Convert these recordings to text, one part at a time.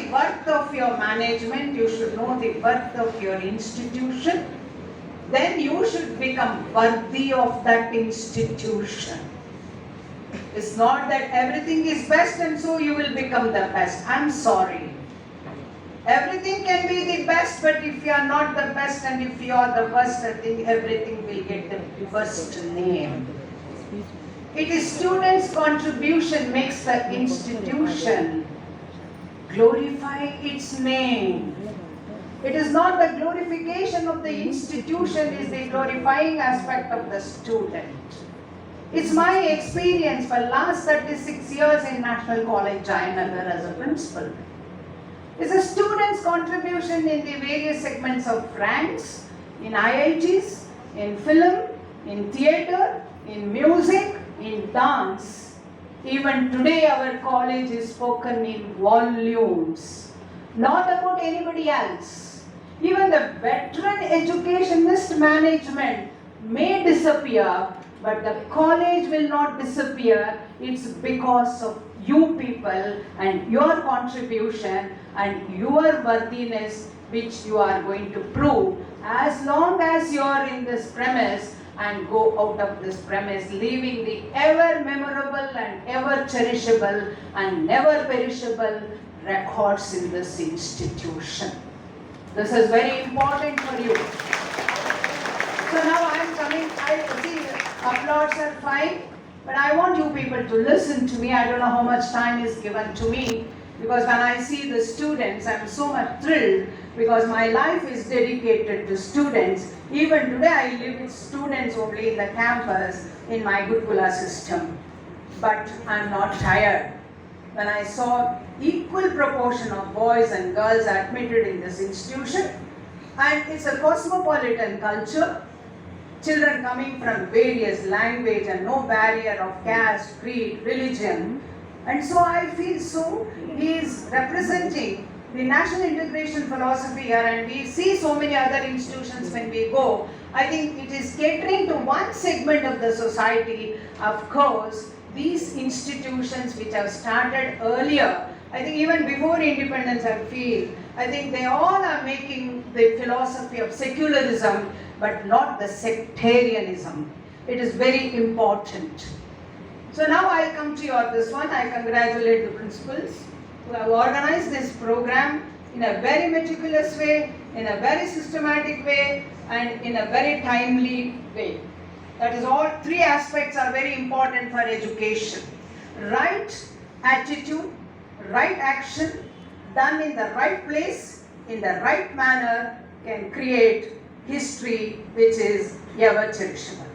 the worth of your management, you should know the worth of your institution, then you should become worthy of that institution. It's not that everything is best and so you will become the best. I'm sorry. Everything can be the best, but if you are not the best and if you are the worst, I think everything will get the worst name. It is students' contribution makes the institution glorify its name. It is not the glorification of the institution, it is the glorifying aspect of the student. It's my experience for last 36 years in National College, Jayanagar as a principal. It's a student's contribution in the various segments of ranks, in IITs, in film, in theatre, in music, in dance. Even today our college is spoken in volumes, not about anybody else. Even the veteran educationist management may disappear, but the college will not disappear. It's because of you people and your contribution and your worthiness which you are going to prove as long as you are in this premise and go out of this premise leaving the ever memorable and ever cherishable and never perishable records in this institution. This is very important for you. So now I am coming, I see applauds are fine, but I want you people to listen to me. I don't know how much time is given to me, because when I see the students, I am so much thrilled because my life is dedicated to students. Even today I live with students only in the campus in my Gurukula system. But I am not tired. When I saw equal proportion of boys and girls admitted in this institution, and it's a cosmopolitan culture, children coming from various language and no barrier of caste, creed, religion. And so I feel so, he is representing the national integration philosophy here, and we see so many other institutions when we go. I think it is catering to one segment of the society. Of course, these institutions which have started earlier, I think even before independence, I feel, I think they all are making the philosophy of secularism, but not the sectarianism. It is very important. So now I come to this one. I congratulate the principals who have organized this program in a very meticulous way, in a very systematic way, and in a very timely way. That is, all three aspects are very important for education. Right attitude, right action, done in the right place, in the right manner, can create history which is ever cherishable.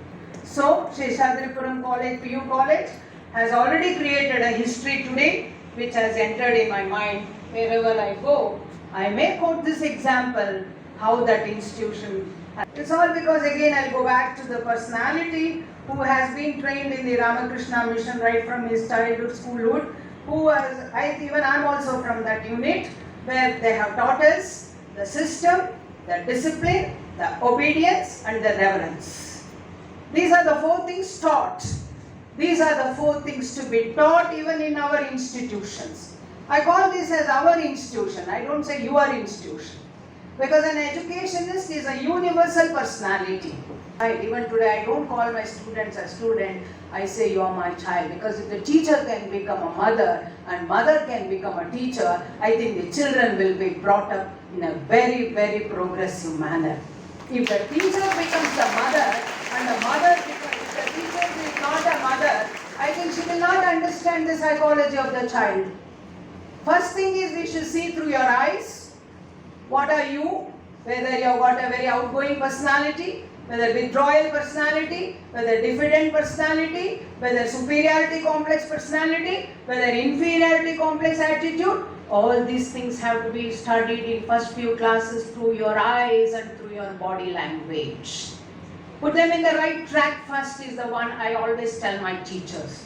So, Seshadripuram College, PU College has already created a history today which has entered in my mind. Wherever I go, I may quote this example, how that institution. It's all because, again, I'll go back to the personality who has been trained in the Ramakrishna mission right from his childhood, schoolhood, who was, even I'm also from that unit, where they have taught us the system, the discipline, the obedience and the reverence. These are the four things taught. These are the four things to be taught even in our institutions. I call this as our institution. I don't say your institution. Because an educationist is a universal personality. Even today I don't call my students a student. I say you are my child. Because if the teacher can become a mother and mother can become a teacher, I think the children will be brought up in a very, very progressive manner. If the teacher becomes the mother and the mother becomes, if the teacher is not a mother, I think she will not understand the psychology of the child. First thing is we should see through your eyes. What are you? Whether you have got a very outgoing personality, whether withdrawal personality, whether diffident personality, whether superiority complex personality, whether inferiority complex attitude. All these things have to be studied in first few classes through your eyes and through your body language. Put them in the right track first is the one I always tell my teachers.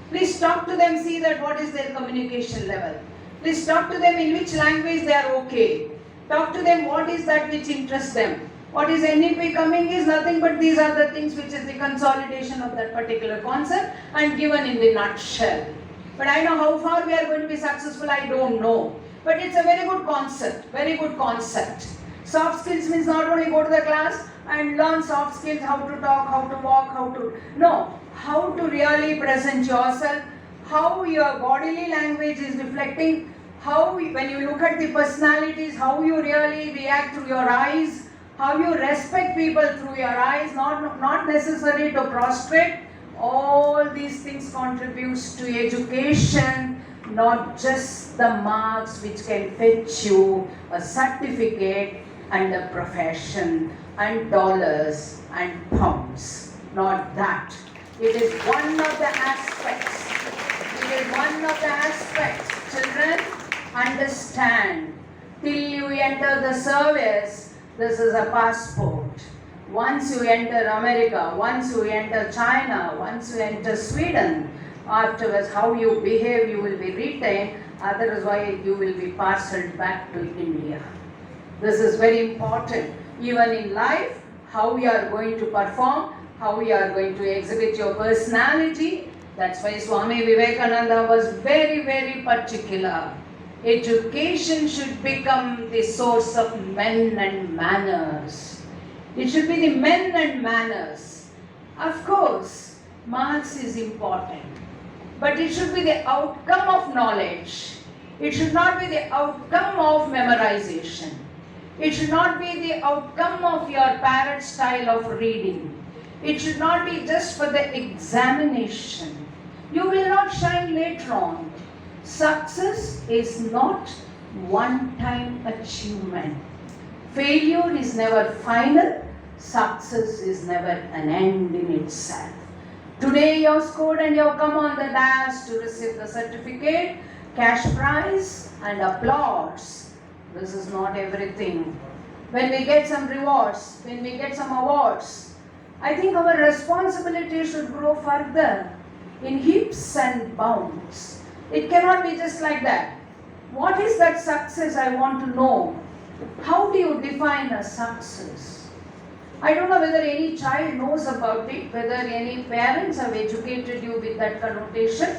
Please talk to them, see that what is their communication level. Please talk to them in which language they are okay. Talk to them what is that which interests them. What is NEP coming is nothing but these are the things which is the consolidation of that particular concept and given in the nutshell. But I know how far we are going to be successful, I don't know. But it's a very good concept, very good concept. Soft skills means not only go to the class and learn soft skills, how to talk, how to walk, no, how to really present yourself, how your bodily language is reflecting, how when you look at the personalities, how you really react through your eyes, how you respect people through your eyes, not necessary to prostrate. All these things contributes to education, not just the marks which can fetch you a certificate and a profession and dollars and pounds. Not that. It is one of the aspects. It is one of the aspects. Children, understand. Till you enter the service, this is a passport. Once you enter America, once you enter China, once you enter Sweden, afterwards how you behave you will be retained, otherwise you will be parceled back to India. This is very important. Even in life, how you are going to perform, how you are going to exhibit your personality. That's why Swami Vivekananda was very, very particular. Education should become the source of men and manners. It should be the men and manners. Of course, marks is important, but it should be the outcome of knowledge. It should not be the outcome of memorization. It should not be the outcome of your parrot style of reading. It should not be just for the examination. You will not shine later on. Success is not one-time achievement. Failure is never final. Success is never an end in itself. Today you have scored and you have come on the dais to receive the certificate, cash prize and applause. This is not everything. When we get some rewards, when we get some awards, I think our responsibility should grow further in heaps and bounds. It cannot be just like that. What is that success, I want to know. How do you define a success? I don't know whether any child knows about it, whether any parents have educated you with that connotation.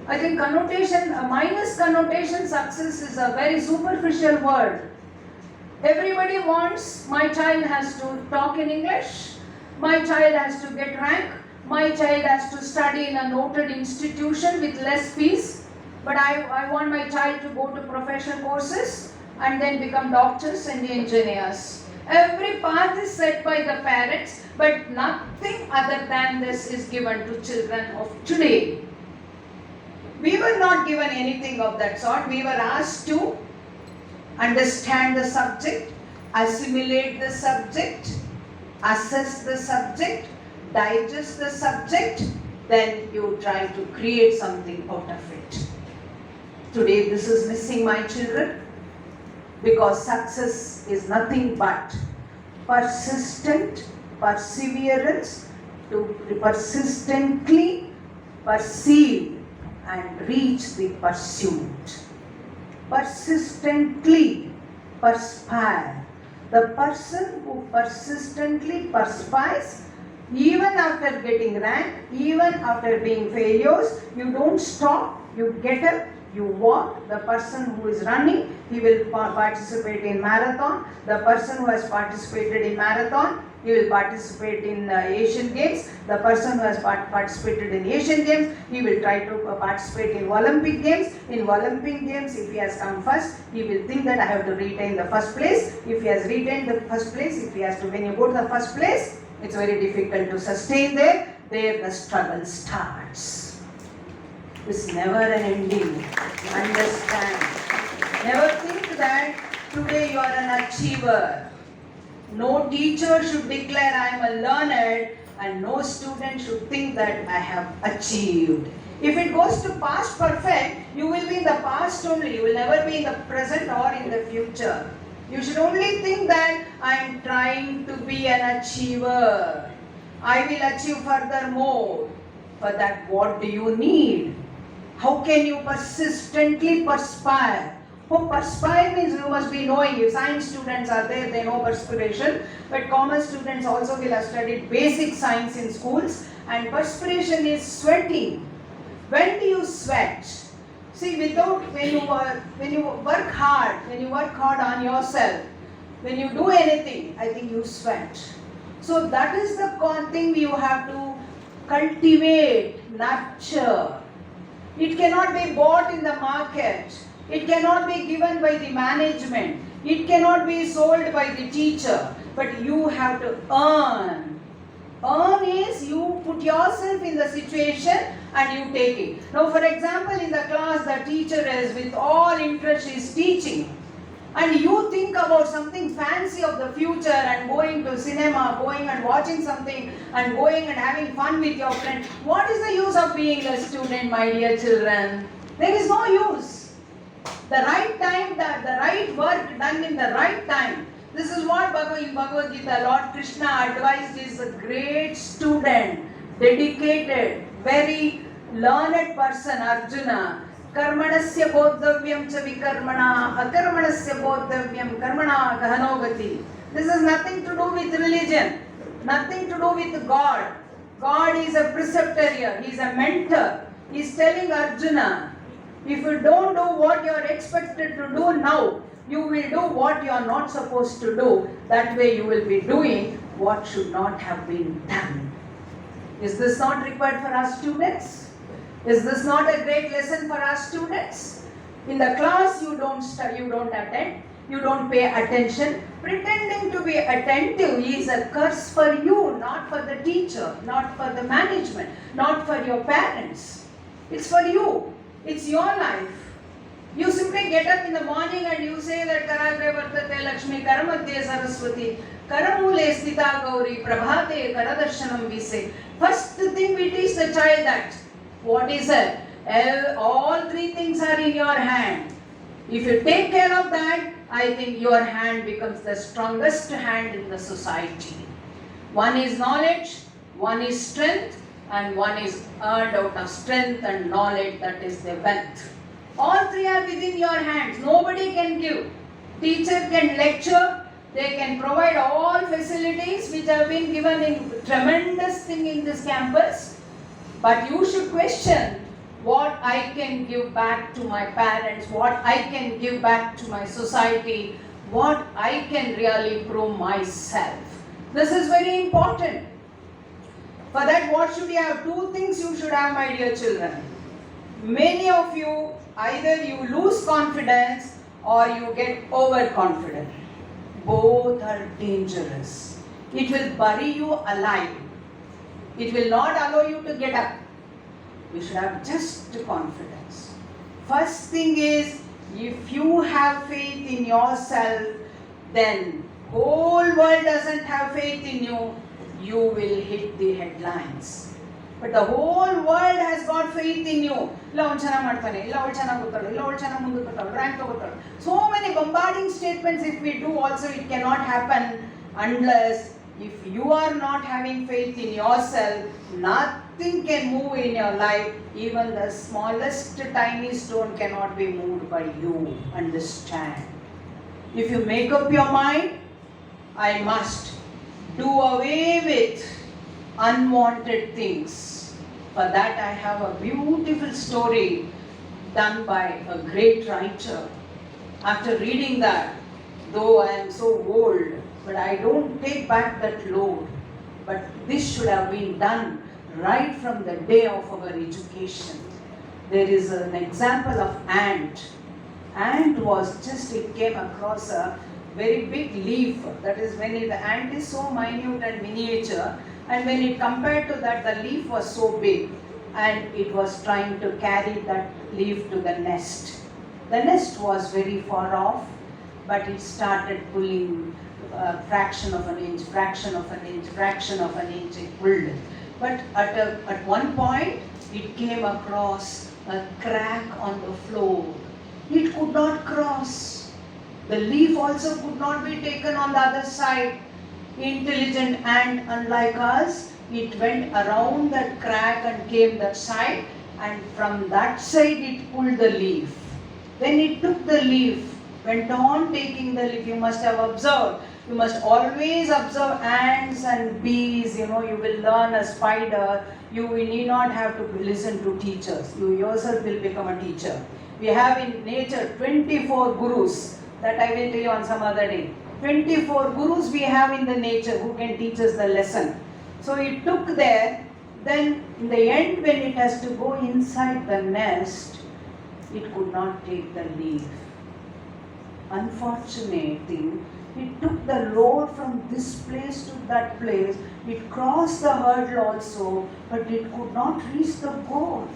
I think connotation, minus connotation, success is a very superficial word. Everybody wants, my child has to talk in English, my child has to get rank, my child has to study in a noted institution with less fees, but I want my child to go to professional courses and then become doctors and engineers. Every path is set by the parents, but nothing other than this is given to children of today. We were not given anything of that sort. We were asked to understand the subject, assimilate the subject, assess the subject, digest the subject, then you try to create something out of it. Today this is missing, my children, because success is nothing but persistent perseverance to persistently perceive and reach the pursuit. Persistently perspire. The person who persistently perspires, even after getting rank, even after being failures, you don't stop, you get up, you walk. The person who is running, he will participate in marathon. The person who has participated in marathon, he will participate in Asian Games. The person who has participated in Asian Games, he will try to participate in Olympic Games. In Olympic Games, if he has come first, he will think that I have to retain the first place. If he has retained the first place, if he has to, when you go to the first place, it's very difficult to sustain there. There the struggle starts. It's never an ending. Understand. Never think that today you are an achiever. No teacher should declare I am a learned, and no student should think that I have achieved. If it goes to past perfect, you will be in the past only. You will never be in the present or in the future. You should only think that I am trying to be an achiever. I will achieve furthermore. For that, what do you need? How can you persistently perspire? Oh, perspire means you must be knowing. If science students are there, they know perspiration. But commerce students also will have studied basic science in schools. And perspiration is sweating. When do you sweat? See, when you work hard on yourself, when you do anything, I think you sweat. So that is the thing you have to cultivate, nurture. It cannot be bought in the market. It cannot be given by the management. It cannot be sold by the teacher. But you have to earn. Earn is you put yourself in the situation and you take it. Now, for example, in the class, the teacher is with all interest is teaching. And you think about something fancy of the future and going to cinema, going and watching something and going and having fun with your friend. What is the use of being a student, my dear children? There is no use. The right time, the right work done in the right time. This is what in Bhagavad Gita, Lord Krishna advised is a great student, dedicated, very learned person, Arjuna. Karmanasya bodhavyam cha vikarmana, akarmanasya bodhavyam karmana gahanogati. This has nothing to do with religion, nothing to do with God. God is a preceptor here, He is a mentor. He is telling Arjuna, if you don't do what you are expected to do now, you will do what you are not supposed to do. That way you will be doing what should not have been done. Is this not required for our students? Is this not a great lesson for our students? In the class you don't study, you don't attend, you don't pay attention. Pretending to be attentive is a curse for you, not for the teacher, not for the management, not for your parents. It's for you. It's your life. You simply get up in the morning and you say that Karagre Vartate Lakshmi Karamadhye Saraswati Karamule Sthita Gauri Prabhate Karadarshanam we say. First thing we teach the child that what is it? All three things are in your hand. If you take care of that, I think your hand becomes the strongest hand in the society. One is knowledge, one is strength, and one is earned out of strength and knowledge, that is the wealth. All three are within your hands. Nobody can give. Teacher can lecture, they can provide all facilities which have been given in tremendous thing in this campus. But you should question what I can give back to my parents, what I can give back to my society, what I can really prove myself. This is very important. For that, what should you have? Two things you should have, my dear children. Many of you, either you lose confidence or you get overconfident. Both are dangerous. It will bury you alive. It will not allow you to get up. You should have just confidence. First thing is, if you have faith in yourself, then whole world doesn't have faith in you, you will hit the headlines. But the whole world has got faith in you. So many bombarding statements if we do also, it cannot happen unless if you are not having faith in yourself, nothing can move in your life. Even the smallest tiny stone cannot be moved by you. Understand? If you make up your mind, I must do away with unwanted things. For that I have a beautiful story done by a great writer. After reading that, though I am so old, but I don't take back that load. But this should have been done right from the day of our education. There is an example of ant. Ant was just, it came across a very big leaf. That is when the ant is so minute and miniature, and when it compared to that, the leaf was so big, and it was trying to carry that leaf to the nest. The nest was very far off, but it started pulling fraction of an inch, it pulled. But at one point, it came across a crack on the floor. It could not cross. The leaf also could not be taken on the other side. Intelligent ant, unlike us, it went around that crack and came that side, and from that side it pulled the leaf. Then it took the leaf, went on taking the leaf. You must have observed. You must always observe ants and bees. You will learn a spider. You need not have to listen to teachers. You yourself will become a teacher. We have in nature 24 gurus, that I will tell you on some other day. 24 gurus we have in the nature who can teach us the lesson. So it took there, then in the end when it has to go inside the nest, it could not take the leaf. Unfortunate thing, it took the load from this place to that place. It crossed the hurdle also, but it could not reach the goal.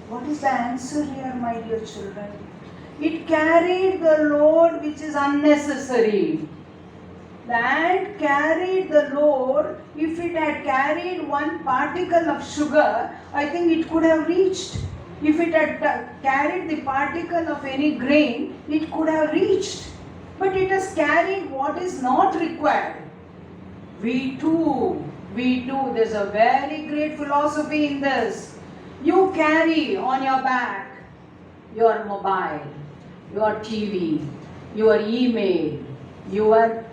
What is the answer here, my dear children? It carried the load which is unnecessary. The ant carried the load. If it had carried one particle of sugar, I think it could have reached. If it had carried the particle of any grain, it could have reached. But it has carried what is not required. We too, there's a very great philosophy in this. You carry on your back your mobile, your TV, your email, your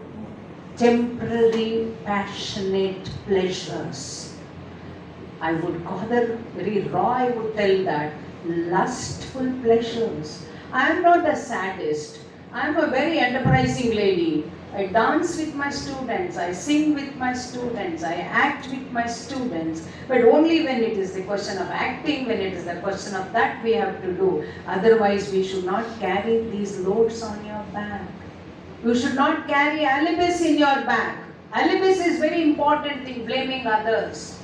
temporary passionate pleasures. I would rather, very raw, I would tell that, lustful pleasures. I am not a sadist. I am a very enterprising lady. I dance with my students, I sing with my students, I act with my students. But only when it is the question of acting, when it is the question of that we have to do. Otherwise we should not carry these loads on your back. You should not carry alibis in your back. Alibis is very important in blaming others.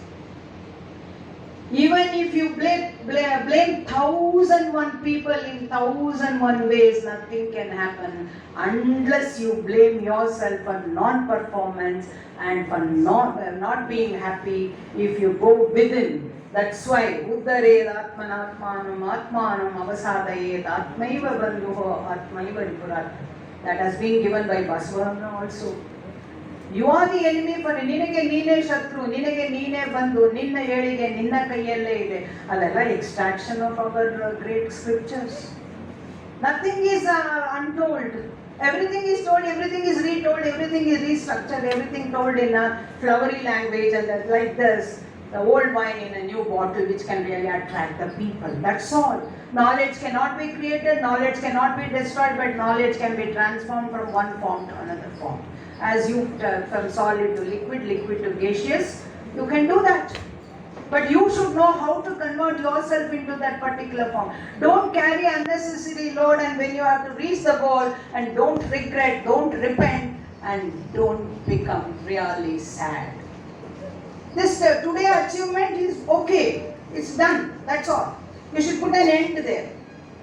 Even if you blame 1,001 people in 1,001 ways, nothing can happen unless you blame yourself for non-performance and for not being happy if you go within. That's why Uddared Atmanatmanam Atmanam Avasadayet Atmaiva Bandhuho Atmaiva Ripurat. That has been given by Basavana also. You are the enemy for ninage neene shatru, ninage neene bandhu, ninna yelige, ninna kayalle ide. Adella extraction of our great scriptures. Nothing is untold. Everything is told, everything is retold, everything is restructured, everything told in a flowery language, and that like this, the old wine in a new bottle which can really attract the people. That's all. Knowledge cannot be created, knowledge cannot be destroyed, but knowledge can be transformed from one form to another form. As you from solid to liquid, liquid to gaseous, you can do that. But you should know how to convert yourself into that particular form. Don't carry unnecessary load, and when you have to reach the goal, and don't regret, don't repent, and don't become really sad. This today achievement is okay, it's done, that's all. You should put an end there.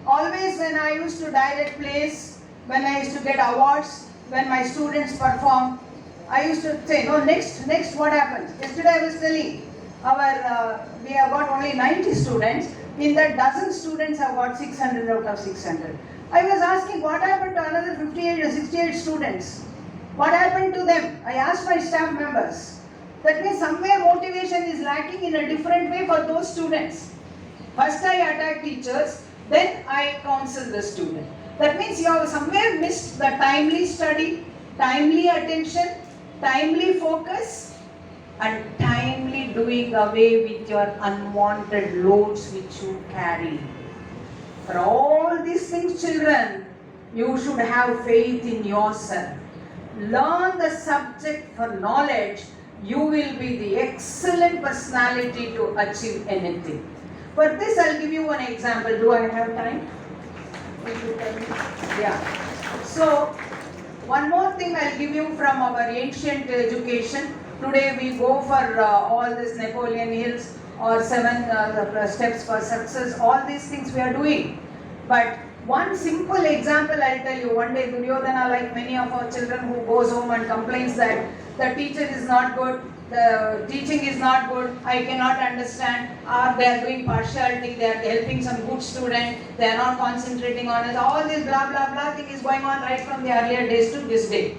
Always when I used to direct plays, when I used to get awards, when my students perform, I used to say, no, next what happens? Yesterday I was telling, we have got only 90 students, in that dozen students have got 600 out of 600. I was asking what happened to another 58 or 68 students? What happened to them? I asked my staff members. That means somewhere motivation is lacking in a different way for those students. First I attack teachers, then I counsel the student. That means you have somewhere missed the timely study, timely attention, timely focus, and timely doing away with your unwanted loads which you carry. For all these things, children, you should have faith in yourself. Learn the subject for knowledge. You will be the excellent personality to achieve anything. For this, I'll give you one example. Do I have time? Yeah. So, one more thing I'll give you from our ancient education. Today we go for all this Napoleon Hills or 7 steps for success. All these things we are doing. But one simple example I'll tell you. One day Duryodhana, like many of our children, who goes home and complains that the teacher is not good, the teaching is not good, I cannot understand, or they are doing partiality, they are helping some good student, they are not concentrating on it. All this blah blah blah thing is going on right from the earlier days to this day.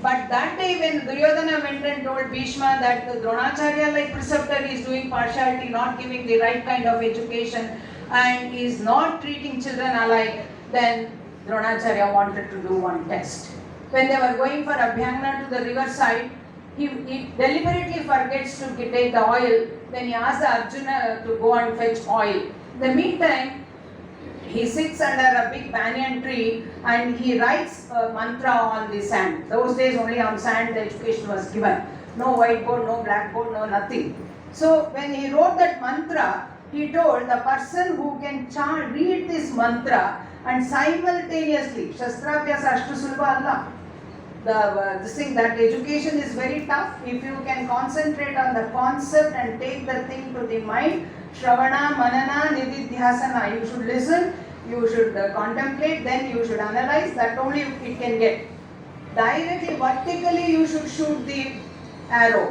But that day when Duryodhana went and told Bhishma that the Dronacharya like preceptor is doing partiality, not giving the right kind of education, and is not treating children alike, then Dronacharya wanted to do one test. When they were going for Abhyangna to the riverside, he deliberately forgets to take the oil. Then he asked the Arjuna to go and fetch oil. In the meantime, he sits under a big banyan tree and he writes a mantra on the sand. Those days only on sand the education was given. No whiteboard, no blackboard, no nothing. So when he wrote that mantra, he told the person who can read this mantra and simultaneously, Shastrabhyasa Ashtu Sulbha Allah, this thing, that education is very tough. If you can concentrate on the concept and take the thing to the mind, Shravana, Manana, Nididhyasana, you should listen, you should contemplate, then you should analyze, that only it can get. Directly, vertically you should shoot the arrow.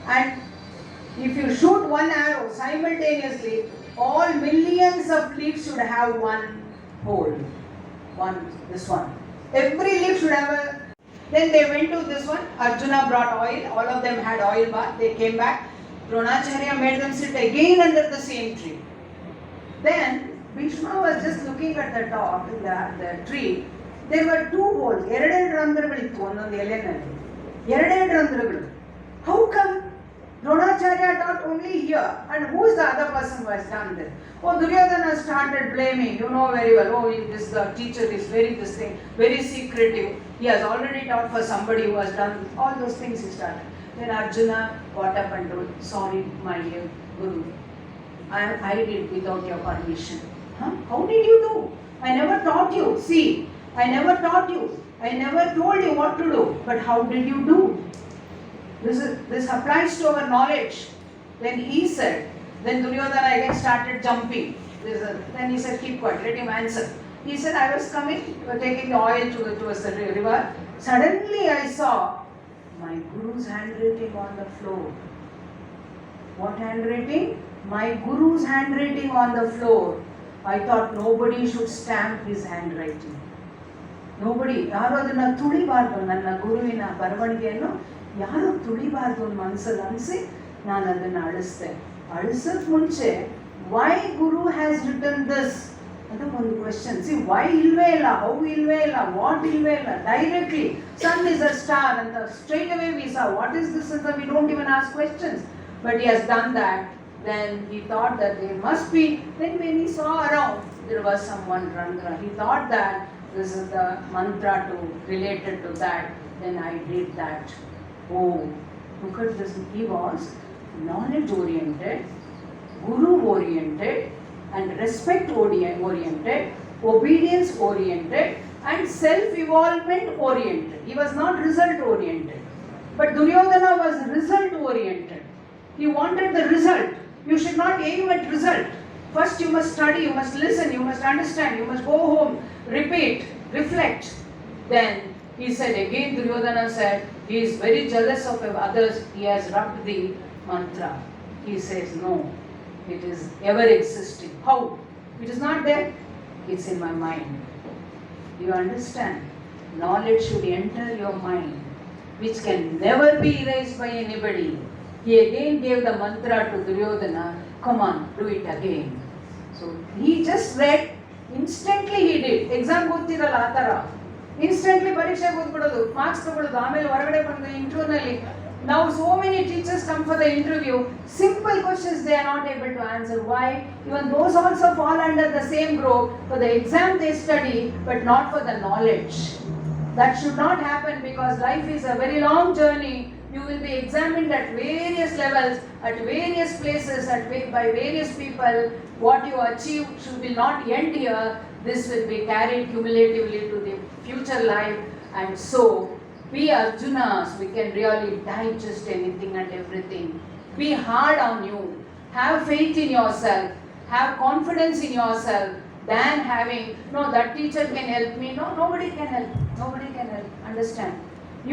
And if you shoot one arrow simultaneously, all millions of leaves should have one hole. This one. Every leaf should have a... Then they went to this one. Arjuna brought oil. All of them had oil bath. They came back. Dronacharya made them sit again under the same tree. Then Bhishma was just looking at the top, the tree. There were two holes. How come? Dronacharya taught only here, and who is the other person who has done this? Oh, Duryodhana started blaming, you know very well, oh, this teacher is very secretive. He has already taught for somebody who has done all those things he started. Then Arjuna got up and told, sorry, my dear Guru, I did without your permission. Huh? How did you do? I never taught you. See, I never taught you. I never told you what to do. But how did you do? This applies to our knowledge. Then he said, then Duryodhana again started jumping. Then he said, keep quiet, let him answer. He said, I was coming, taking the oil towards the river. Suddenly I saw my Guru's handwriting on the floor. What handwriting? My Guru's handwriting on the floor. I thought nobody should stamp his handwriting. Nobody. ಯಾರು ಅದನ್ನ ತುಳಿಬಾರ್ದು, ನನ್ನ ಗುರುವಿನ ಬರವಣಿಗೆಯನ್ನು ಯಾರು ತುಳಿಬಾರ್ದು ಅಂತ ಮನಸ್ಸಲ್ಲಿ ಅನಿಸಿ ನಾನು ಅದನ್ನು ಅಳಿಸ್ದೆ. ಅಳಿಸೋಕೆ ಮುಂಚೆ why Guru has written this ಅಂತ ಒಂದು ಕ್ವೆಶ್ಚನ್. ಸಿ ವೈ ಇಲ್ವೇ ಇಲ್ಲ, ಹೌ ಇಲ್ವೇ ಇಲ್ಲ, ವಾಟ್ ಇಲ್ವೇ ಇಲ್ಲ. Directly sun is a star ಅಂತ straight away we saw what is this ಅಂತ we don't even ask questions. But he has done that. Then he thought that there must be, then when he saw around there was someone Randra, he thought that this is the mantra related to that. Then I did that. Oh, look at this. He was knowledge oriented, guru oriented, and respect oriented, obedience oriented, and self-evolvement oriented. He was not result oriented. But Duryodhana was result oriented. He wanted the result. You should not aim at result. First you must study, you must listen, you must understand, you must go home, repeat, reflect. Then he said again, Duryodhana said, he is very jealous of others, he has rubbed the mantra. He says, no, it is ever existing. How? It is not there, it's in my mind. You understand? Knowledge should enter your mind, which can never be erased by anybody. He again gave the mantra to Duryodhana, come on, do it again. So he just read, instantly he did. Exam ಗೊತ್ತಿರಲ್ಲ ಆ ಥರ instantly ಪರೀಕ್ಷೆಗೆ ಓದ್ಬಿಡೋದು, marks ತಗೊಳ್ಳೋದು, ಆಮೇಲೆ ಹೊರಗಡೆ ಬಂದು ಇಂಟರ್ವ್ಯೂನಲ್ಲಿ. Now so many teachers come for the interview, simple questions they are not able to answer. Why? Even those also fall under the same group. For the exam they study, but not for the knowledge. That should not happen, because life is a very long journey. You will be examined at various levels, at various places, by various people. What you achieve will not end here. This will be carried cumulatively to the future life. And so, be Arjunas. We can really digest anything and everything. Be hard on you. Have faith in yourself. Have confidence in yourself. Than having, no, that teacher can help me. No, nobody can help. Nobody can help. Understand?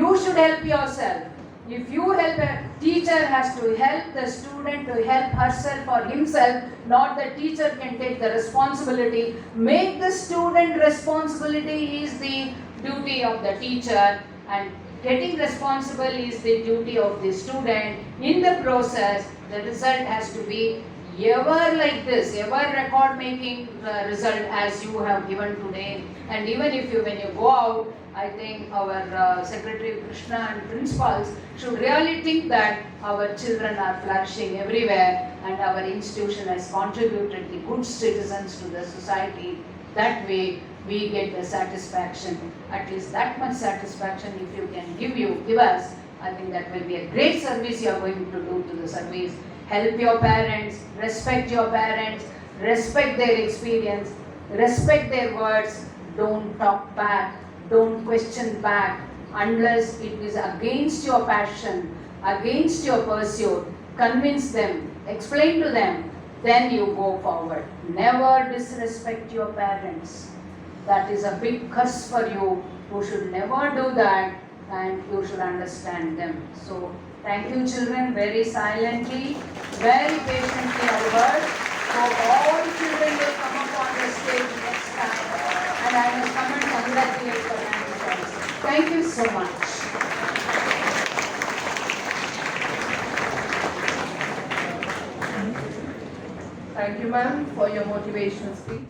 You should help yourself. If you help, a teacher has to help the student to help herself or himself, not the teacher can take the responsibility. Make the student responsibility is the duty of the teacher, and getting responsible is the duty of the student. In the process, the result has to be ever like this, ever record making result as you have given today. And even if you, when you go out, I think our Secretary Krishna and principals should really think that our children are flourishing everywhere. and our institution has contributed the good citizens to the society. That way we get the satisfaction, at least that much satisfaction if you can give us. I think that will be a great service you are going to do to the service. Help your parents, respect their experience, respect their words, don't talk back, don't question back unless it is against your passion, against your pursuit. Convince them, explain to them, then you go forward. Never disrespect your parents. That is a big curse for you. You should never do that, and you should understand them. So thank you children, very silently, very patiently I heard. So all children will come up on the stage next time, and I must come and congratulate for them. Thank you so much. Thank you, ma'am, for your motivational speech.